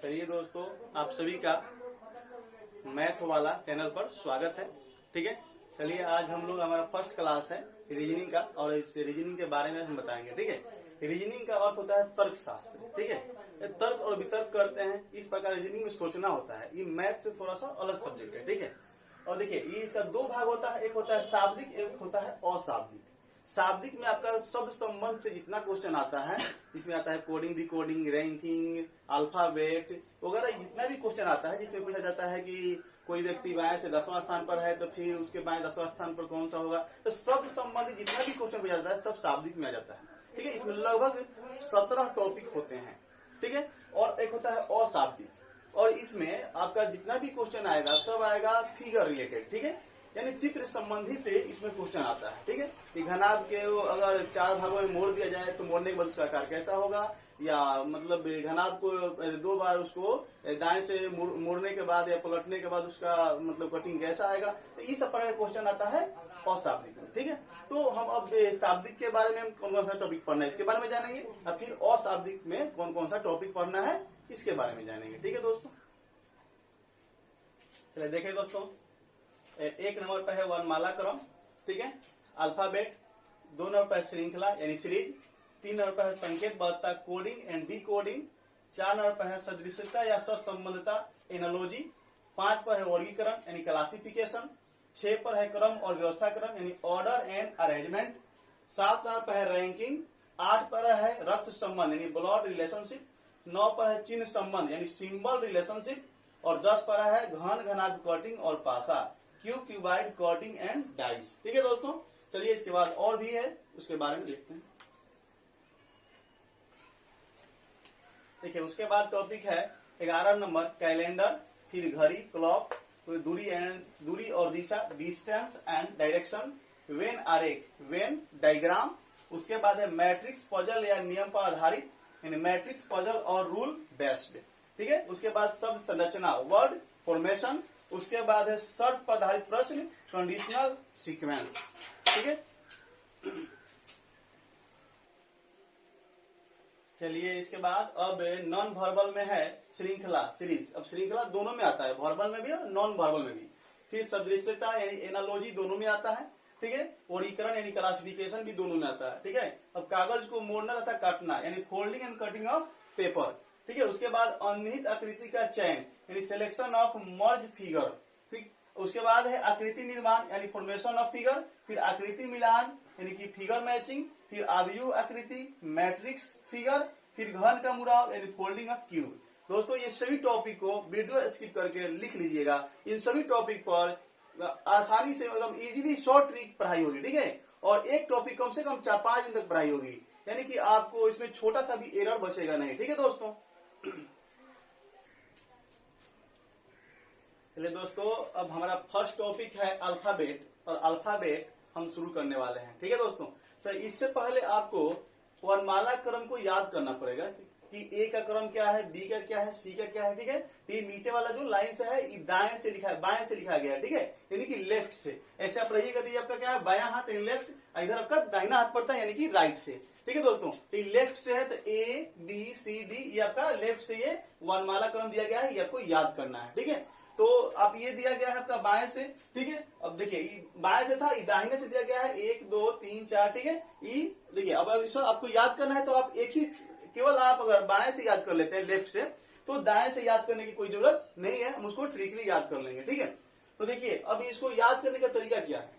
चलिए दोस्तों, आप सभी का मैथ वाला चैनल पर स्वागत है। ठीक है, चलिए आज हम लोग हमारा फर्स्ट क्लास है रीजनिंग का, और इस रीजनिंग के बारे में हम बताएंगे। ठीक है, रीजनिंग का अर्थ होता है तर्क शास्त्र। ठीक है, तर्क और वितर्क करते हैं, इस प्रकार रीजनिंग में सोचना होता है। ये मैथ से थोड़ा सा अलग सब्जेक्ट है। ठीक है, और देखिए ये इसका दो भाग होता है, एक होता है शाब्दिक, एक होता है अशाब्दिक। शाब्दिक में आपका शब्द संबंध से जितना क्वेश्चन आता है, इसमें आता है कोडिंग, डिकोडिंग, रैंकिंग, अल्फाबेट वगैरह, जितना भी क्वेश्चन आता है जिसमें पूछा जाता है कि कोई व्यक्ति बाएं से 10वां स्थान पर है तो फिर उसके बाएं 10वां स्थान पर कौन सा होगा, तो शब्द संबंधित जितना भी क्वेश्चन पूछा जाता है सब शाब्दिक में आ जाता है। ठीक है, इसमें लगभग 17 टॉपिक होते हैं। ठीक है, और एक होता है अशाब्दिक, और इसमें आपका जितना भी क्वेश्चन आएगा सब आएगा फिगर रिलेटेड। ठीक है, यानी चित्र संबंधित इसमें क्वेश्चन आता है। ठीक है, कि घनाभ के अगर 4 भागों में मोड़ दिया जाए तो मोड़ने के बाद उसका आकार कैसा होगा, या मतलब घनाभ को 2 बार उसको दाएं से मोड़ने के बाद या पलटने के बाद उसका मतलब कटिंग कैसा आएगा, तो इस प्रकार का क्वेश्चन आता है अशाब्दिक में। ठीक है, तो हम अब शाब्दिक के बारे में कौन कौन सा टॉपिक पढ़ना है इसके बारे में जानेंगे, और फिर अशाब्दिक में कौन कौन सा टॉपिक पढ़ना है इसके बारे में जानेंगे। ठीक है दोस्तों, चलिए देखिए दोस्तों, 1 नंबर पर है वर्णमाला क्रम। ठीक है, अल्फाबेट। 2 नंबर पर श्रृंखला यानी सीरीज। 3 नंबर पर है संकेत बद्धता, कोडिंग एंड डिकोडिंग। 4 नंबर पर है सदृशता या सहसंबंधता, एनालॉजी। 5 पर है वर्गीकरण यानी क्लासिफिकेशन। 6 पर है क्रम और व्यवस्था क्रम यानी ऑर्डर एंड अरेंजमेंट। 7 नंबर पर है रैंकिंग। 8 पर है रक्त संबंध यानी ब्लड रिलेशनशिप। 9 पर है चिन्ह संबंध यानी सिंबल रिलेशनशिप, और 10 पर है घन घनाभ कटिंग और पासा, cube, cuboid, cutting and dice. ठीक है दोस्तों, चलिए इसके बाद और भी है उसके बारे में देखते हैं। देखिए उसके बाद टॉपिक है 11 नंबर कैलेंडर, फिर घड़ी, क्लॉक, दूरी और दिशा, डिस्टेंस एंड डायरेक्शन, वेन आरेख, वेन डायग्राम। उसके बाद है मैट्रिक्स पजल या नियम पर आधारित यानी मैट्रिक्स पजल और रूल बेस्ड। ठीक है, उसके बाद शब्द संरचना, वर्ड फॉर्मेशन। उसके बाद है शर्त पर आधारित प्रश्न, कंडीशनल सीक्वेंस। ठीक है, चलिए इसके बाद अब नॉन वर्बल में है श्रृंखला, सीरीज। अब श्रृंखला दोनों में आता है, वर्बल में भी और नॉन वर्बल में भी। फिर सदृशता यानी एनालॉजी दोनों में आता है। ठीक है, वर्गीकरण यानी क्लासिफिकेशन भी दोनों में आता है। ठीक है, अब कागज को मोड़ना तथा काटना यानी folding and cutting of paper. ठीक है, उसके बाद अंतर्निहित आकृति का चयन यानी सिलेक्शन ऑफ मर्ज फिगर। ठीक, उसके बाद है आकृति निर्माण यानी फॉर्मेशन ऑफ फिगर। फिर आकृति मिलान यानी कि फिगर मैचिंग। फिर आव्यूह आकृति, मैट्रिक्स फिगर। फिर घन का मुड़ाव यानी फोल्डिंग ऑफ क्यूब। दोस्तों ये सभी टॉपिक को वीडियो स्किप करके लिख लीजिएगा। इन सभी टॉपिक पर आसानी से एकदम इजीली शॉर्ट ट्रिक पढ़ाई होगी। ठीक है, और एक टॉपिक कम से कम 4-5 दिन तक पढ़ाई होगी, यानी कि आपको इसमें छोटा सा भी एरर बचेगा नहीं। ठीक है दोस्तों, चलिए दोस्तों, अब हमारा फर्स्ट टॉपिक है अल्फाबेट, और अल्फाबेट हम शुरू करने वाले हैं। ठीक है दोस्तों, तो इससे पहले आपको वर्णमाला क्रम को याद करना पड़ेगा कि ए का क्रम क्या है, बी का क्या है, सी का क्या है। ठीक है, तो ये नीचे वाला जो लाइन से है ये दाएं से लिखा है, बाएं से लिखा गया है। ठीक है, यानी कि लेफ्ट से। ऐसे आप रहिएगा तो आपका क्या है, बायां हाथ यानी लेफ्ट, इधर आपका दाहिना हाथ पड़ता है यानी कि राइट से। ठीक है दोस्तों, तो ये लेफ्ट से है तो ए बी सी डी, ये आपका लेफ्ट से ये वर्णमाला क्रम दिया गया है, ये आपको याद करना है। ठीक है, तो अब ये दिया गया है आपका बाएं से। ठीक है, अब देखिए बाएं से था, दाहिने से दिया गया है 1 2 3 4। ठीक है, ये देखिए अब आपको याद करना है तो आप एक ही, केवल आप अगर बाएं से याद कर लेते हैं लेफ्ट से, तो दाएं से याद करने की कोई जरूरत नहीं है, हम उसको ट्रिकली याद कर लेंगे। ठीक है, तो देखिए अब इसको याद करने का तरीका क्या है,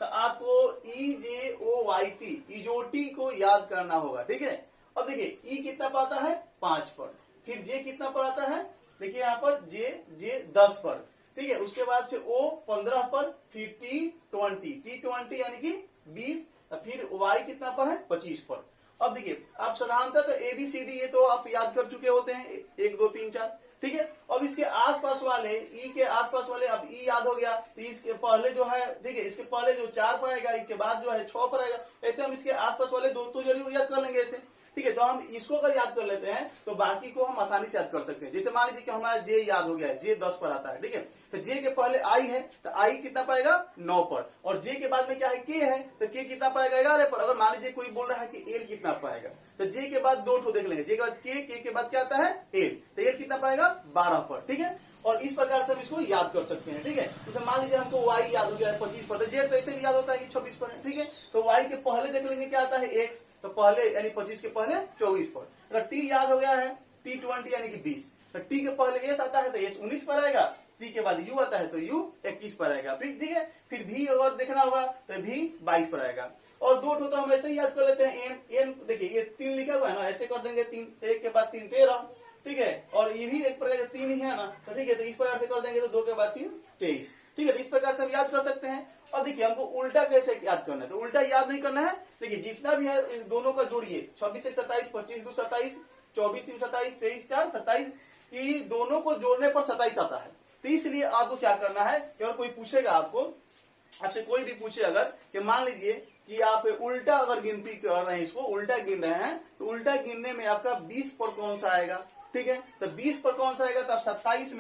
तो आपको EJOYT इजोटी को याद करना होगा। ठीक है, अब देखिए ई कितना पाता है 5 पर, फिर जे कितना पर आता है, देखिए यहाँ पर जे 10 पर। ठीक है, उसके बाद से O 15 पर, फिर T20 यानी कि 20, फिर Y कितना पर है 25 पर। अब देखिए आप साधारणतः तो ABCD ये तो आप याद कर चुके होते हैं, 1 2 3 4। ठीक है, अब इसके आसपास वाले ई के आसपास वाले, अब ई याद हो गया तो इसके पहले जो है, देखिए इसके पहले जो 4 पर आएगा, इसके बाद जो है 6 पर आएगा। ऐसे हम इसके आसपास वाले 2 तो जरूर याद कर लेंगे ऐसे। ठीक है। तो हम इसको अगर याद कर लेते हैं तो बाकी को हम आसानी से याद कर सकते हैं। जैसे मान लीजिए कि हमारा जे याद हो गया है, जे 10 पर आता है, ठीक है। तो जे के पहले आई है तो आई कितना पाएगा 9 पर, और जे के बाद में क्या है के है तो के कितना पाएगा 11 पर। अगर मान लीजिए कोई बोल रहा है कि एल कितना पाएगा तो जे के बाद 2 ठो देख लेंगे, जे के बाद के बाद क्या आता है एल, तो एल कितना पाएगा 12 पर, ठीक है। और इस प्रकार से हम इसको याद कर सकते हैं, ठीक है। जैसे मान लीजिए हमको वाई याद हो गया है 25 पर, तो जेड तो ऐसे भी याद होता है कि 26 पर है, ठीक है। तो वाई के पहले देख लेंगे क्या आता है एक्स, तो पहले यानी 25 के पहले 24 पर। अगर टी याद हो गया है टी 20 यानी कि 20, तो टी के पहले एस आता है तो एस 19 पर आएगा, टी के बाद यू आता है तो यू 21 पर आएगा, ठीक है। फिर भी अगर देखना होगा तो भी 22 पर आएगा। और 2 ठो तो हम ऐसे ही याद कर लेते हैं एम, एम देखिए ये 3 लिखा हुआ है ना, ऐसे कर देंगे 3, एक के बाद 3 13, ठीक है। और ये भी एक प्रकार 3 ही है ना, तो ठीक है। तो इस प्रकार से कर देंगे तो 2 के बाद 3 23, ठीक है। तो इस प्रकार से हम याद कर सकते हैं। और देखिए हमको उल्टा कैसे याद करना है, तो उल्टा याद नहीं करना है। देखिए जितना भी है इन दोनों का जोड़िए, 26 1 27, 25 2 27, 24 3 27, 23 4 27, कि दोनों को जोड़ने पर 27 आता है। तो इसलिए आपको क्या करना है कि अगर कोई पूछेगा आपसे कोई भी पूछे अगर कि मान लीजिए कि आप उल्टा अगर गिनती कर रहे हैं, इसको उल्टा गिन रहे हैं, तो उल्टा गिनने में आपका 20 पर कौन सा आएगा, ठीक है। तो 20 पर कौन सा आएगा, तो 27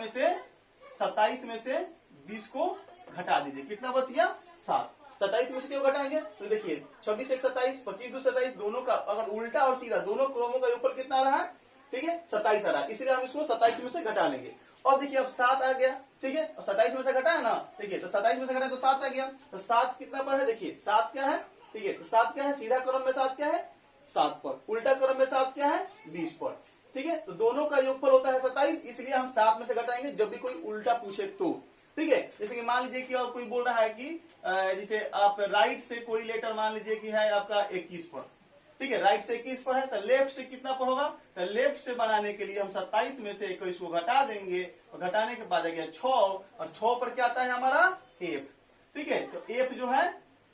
में से 20 को घटा दीजिए, कितना बच गया 7। 27 में से क्यों घटाएंगे, तो देखिए 26 1 27, 25 2 27, दोनों का अगर उल्टा और सीधा दोनों क्रमों का ऊपर कितना आ रहा है, ठीक है 27 आ रहा है, इसलिए हम इसको 27 में से घटा लेंगे। और देखिए अब 7 आ गया, ठीक है। और 27 में से घटा है ना, देखिए तो 27 में से घटा तो 7 आ गया। तो 7 कितना पर है, देखिए 7 क्या है, ठीक है। तो 7 क्या है, सीधा क्रम में 7 क्या है 7 पर, उल्टा क्रम में 7 क्या है 20 पर, ठीक है। तो दोनों का योगफल होता है 27, इसलिए हम 7 में से घटाएंगे जब भी कोई उल्टा पूछे तो, ठीक है। जैसे कि मान लीजिए कि और कोई बोल रहा है कि जैसे आप राइट से कोई लेटर मान लीजिए कि है आपका 21 पर, ठीक है। राइट से 21 पर है तो लेफ्ट से कितना पर होगा, तो लेफ्ट से बनाने के लिए हम 27 में से 21 को घटा देंगे, और घटाने के बाद आ गया 6, और 6 पर क्या आता है हमारा एफ, ठीक है। तो एफ जो है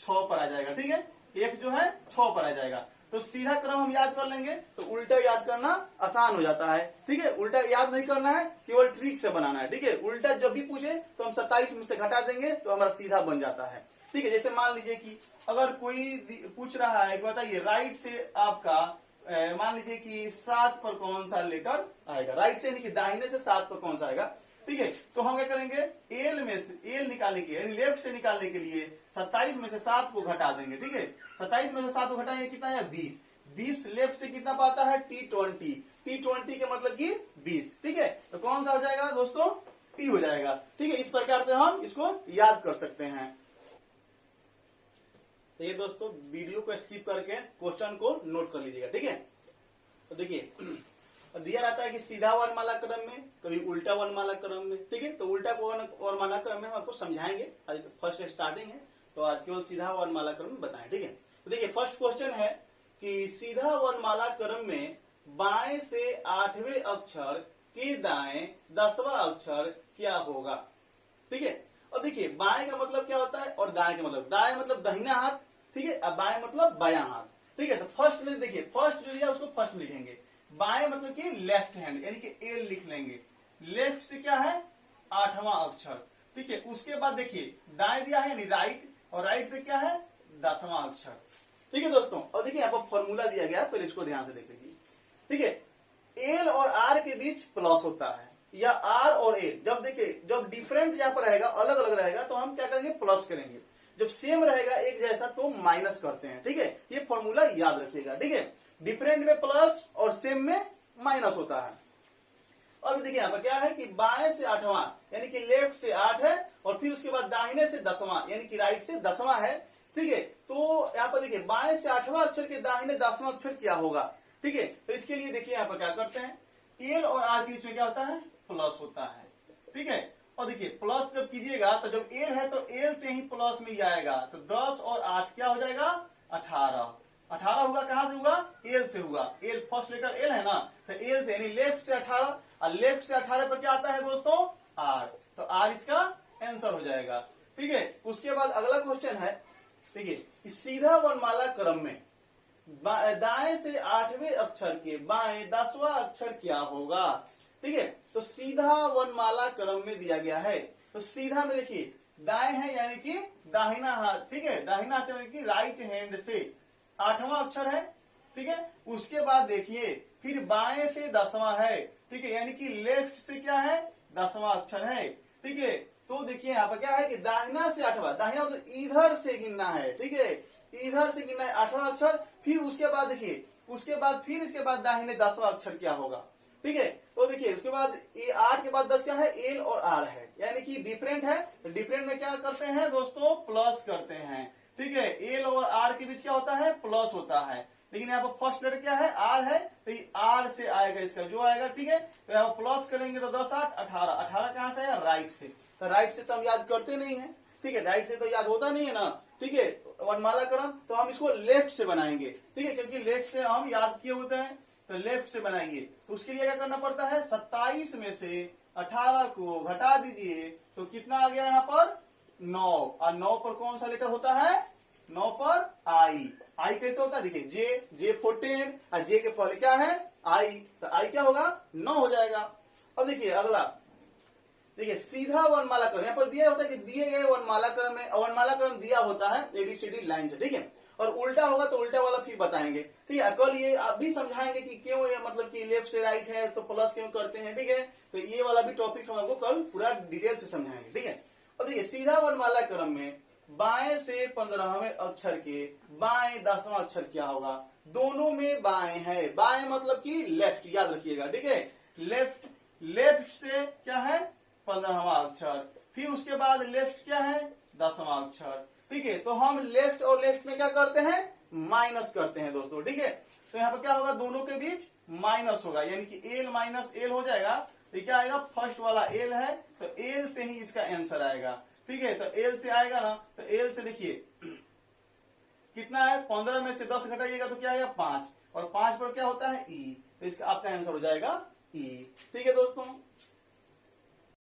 6 पर आ जाएगा, ठीक है। एफ जो है 6 पर आ जाएगा। तो सीधा क्रम हम याद कर लेंगे तो उल्टा याद करना आसान हो जाता है, ठीक है। उल्टा याद नहीं करना है, केवल ट्रिक से बनाना है, ठीक है। उल्टा जब भी पूछे तो हम 27 में से घटा देंगे तो हमारा सीधा बन जाता है, ठीक है। जैसे मान लीजिए कि अगर कोई पूछ रहा है बताइए राइट से आपका मान लीजिए कि 7 पर कौन सा लेटर आएगा, राइट से यानी कि दाहिने से 7 पर कौन सा आएगा, ठीक है। तो हम क्या करेंगे एल में से एल निकालने के यानी लेफ्ट से निकालने के लिए 27 में से 7 को घटा देंगे, ठीक है। 27 में से 7 को घटाएंगे कितना है 20, 20 लेफ्ट से कितना पाता है T20, T20 के मतलब कि 20, ठीक है। तो कौन सा हो जाएगा दोस्तों टी हो जाएगा, ठीक है। इस प्रकार से हम इसको याद कर सकते हैं। तो ये दोस्तों वीडियो को स्किप करके क्वेश्चन को नोट कर लीजिएगा, ठीक है। तो देखिए दिया रहता है कि सीधा वर्णमाला क्रम में, कभी उल्टा वर्णमाला क्रम में, ठीक है। तो उल्टा वर्णमाला क्रम में हम आपको समझाएंगे, आज फर्स्ट स्टार्टिंग है तो आज केवल सीधा वर्णमाला क्रम में बताएं, ठीक है। तो देखिए फर्स्ट क्वेश्चन है कि सीधा वर्णमाला क्रम में बाएं से 8वें अक्षर के दाएं 10वां अक्षर क्या होगा, ठीक है। और देखिए बाएं का मतलब क्या होता है और दाएं का मतलब, दाएं मतलब दाहिना हाथ, ठीक है, और बाएं मतलब बायां हाथ, ठीक है। तो फर्स्ट में देखिए फर्स्ट जो दिया उसको फर्स्ट लिखेंगे, बाएं मतलब कि लेफ्ट हैंड यानी कि एल लिख लेंगे, लेफ्ट से क्या है 8वां अक्षर, ठीक है। उसके बाद देखिए दाएं दिया है यानी राइट, और राइट से क्या है 10वां अक्षर, ठीक है दोस्तों। और देखिए यहाँ पर फॉर्मूला दिया गया है, पहले इसको ध्यान से देख लीजिए, ठीक है। एल और आर के बीच प्लस होता है, या आर और ए जब देखिए जब डिफरेंट यहाँ पर रहेगा अलग अलग रहेगा तो हम क्या करेंगे प्लस करेंगे, जब सेम रहेगा एक जैसा तो माइनस करते हैं, ठीक है। ये फॉर्मूला याद रखिएगा, ठीक है। डिफरेंट में प्लस और सेम में माइनस होता है। अब देखिए यहाँ पर क्या है कि बाएं से 8वां यानी कि लेफ्ट से 8 है, और फिर उसके बाद दाहिने से 10वां यानी कि राइट से 10वां है, ठीक है। तो यहाँ पर देखिए बाएं से 8वां अक्षर के दाहिने 10वां अक्षर क्या होगा, ठीक है। तो इसके लिए देखिए यहाँ पर क्या करते हैं, एल और आर के बीच में क्या होता है प्लस होता है, ठीक है। और देखिए प्लस जब कीजिएगा तो जब एल है तो एल से ही प्लस में ही आएगा, तो 10 और 8 क्या हो जाएगा 18, 18 होगा, कहां से होगा एल से होगा, एल फर्स्ट लेटर एल है ना, तो एल से यानी लेफ्ट से 18, और लेफ्ट से 18 पर क्या आता है दोस्तों आर, तो आर इसका आंसर हो जाएगा, ठीक है। उसके बाद अगला क्वेश्चन है, ठीक है, सीधा वर्णमाला क्रम में दाएं से 8वें अक्षर के बाएं 10वां अक्षर क्या होगा, ठीक है। तो सीधा वर्णमाला क्रम में दिया गया है, तो सीधा में देखिए दाएं है यानी कि दाहिना हाथ, ठीक है, दाहिना हाथ यानी कि राइट हैंड से 8वां अक्षर है, ठीक है। उसके बाद देखिए फिर बाएं से 10वां है, ठीक है, यानी कि लेफ्ट से क्या है 10वां अक्षर है, ठीक है। तो देखिए यहाँ पर क्या है कि दाहिना से 8वां, दाहिना मतलब इधर से गिनना है, ठीक है, इधर से गिनना है 8वां अक्षर। फिर उसके बाद देखिए उसके बाद फिर इसके बाद दाहिने 10वां अक्षर क्या होगा, ठीक है। तो देखिए उसके बाद ये 8 के बाद 10 क्या है, एल और आर है, यानी कि डिफरेंट है। तो डिफरेंट में क्या करते हैं दोस्तों, प्लस करते हैं, ठीक है। एल और आर के बीच क्या होता है, प्लस होता है। लेकिन यहाँ पर फर्स्ट लेटर क्या है, आर है, तो ये आर से आएगा इसका जो आएगा, ठीक है। तो यहाँ प्लस करेंगे तो 10 8 18, 18 कहां से आया, राइट से। तो राइट से तो हम याद करते नहीं है, ठीक है, राइट से तो याद होता नहीं है ना, ठीक है। वर्णमाला क्रम तो हम इसको लेफ्ट से बनाएंगे, ठीक है, क्योंकि लेफ्ट से हम याद किए होते हैं, तो लेफ्ट से बनाइए। तो उसके लिए क्या करना पड़ता है, 27 में से 18 को घटा दीजिए तो कितना आ गया यहाँ पर 9, और 9 पर कौन सा लेटर होता है, 9 पर आई। आई कैसे होता है, देखिए जे 14 और जे के पहले क्या है आई, तो आई क्या होगा 9 हो जाएगा। अब देखिए अगला, देखिए सीधा वर्णमाला क्रम यहाँ पर दिया होता है कि दिए गए वर्णमाला क्रम में वर्णमाला क्रम दिया होता है एबीसीडी लाइन से, ठीक है। और उल्टा होगा तो उल्टा वाला फिर बताएंगे, ठीक है। कल ये आप भी समझाएंगे कि क्यों ये मतलब कि लेफ्ट से राइट है तो प्लस क्यों करते हैं, ठीक है। तो ये वाला भी टॉपिक हम आपको कल पूरा डिटेल से समझाएंगे, ठीक है। और देखिए सीधा वर्णमाला क्रम में बाएं से 15वें अक्षर के बाएं 10वां अक्षर क्या होगा, दोनों में बाएं है, बाएं मतलब कि लेफ्ट, याद रखिएगा, ठीक है। लेफ्ट, लेफ्ट से क्या है 15वां अक्षर, फिर उसके बाद लेफ्ट क्या है 10वां अक्षर, ठीक है। तो हम लेफ्ट और लेफ्ट में क्या करते हैं, माइनस करते हैं दोस्तों, ठीक है। तो यहाँ पर क्या होगा, दोनों के बीच माइनस होगा, यानी कि एल माइनस एल हो जाएगा। तो क्या आएगा, फर्स्ट वाला एल है तो एल से ही इसका आंसर आएगा, ठीक है। तो एल से आएगा ना, तो एल से देखिए कितना है, 15 में से 10 घटाइएगा तो क्या आएगा 5, और 5 पर क्या होता है ई, तो इसका आपका आंसर हो जाएगा ई, ठीक है दोस्तों।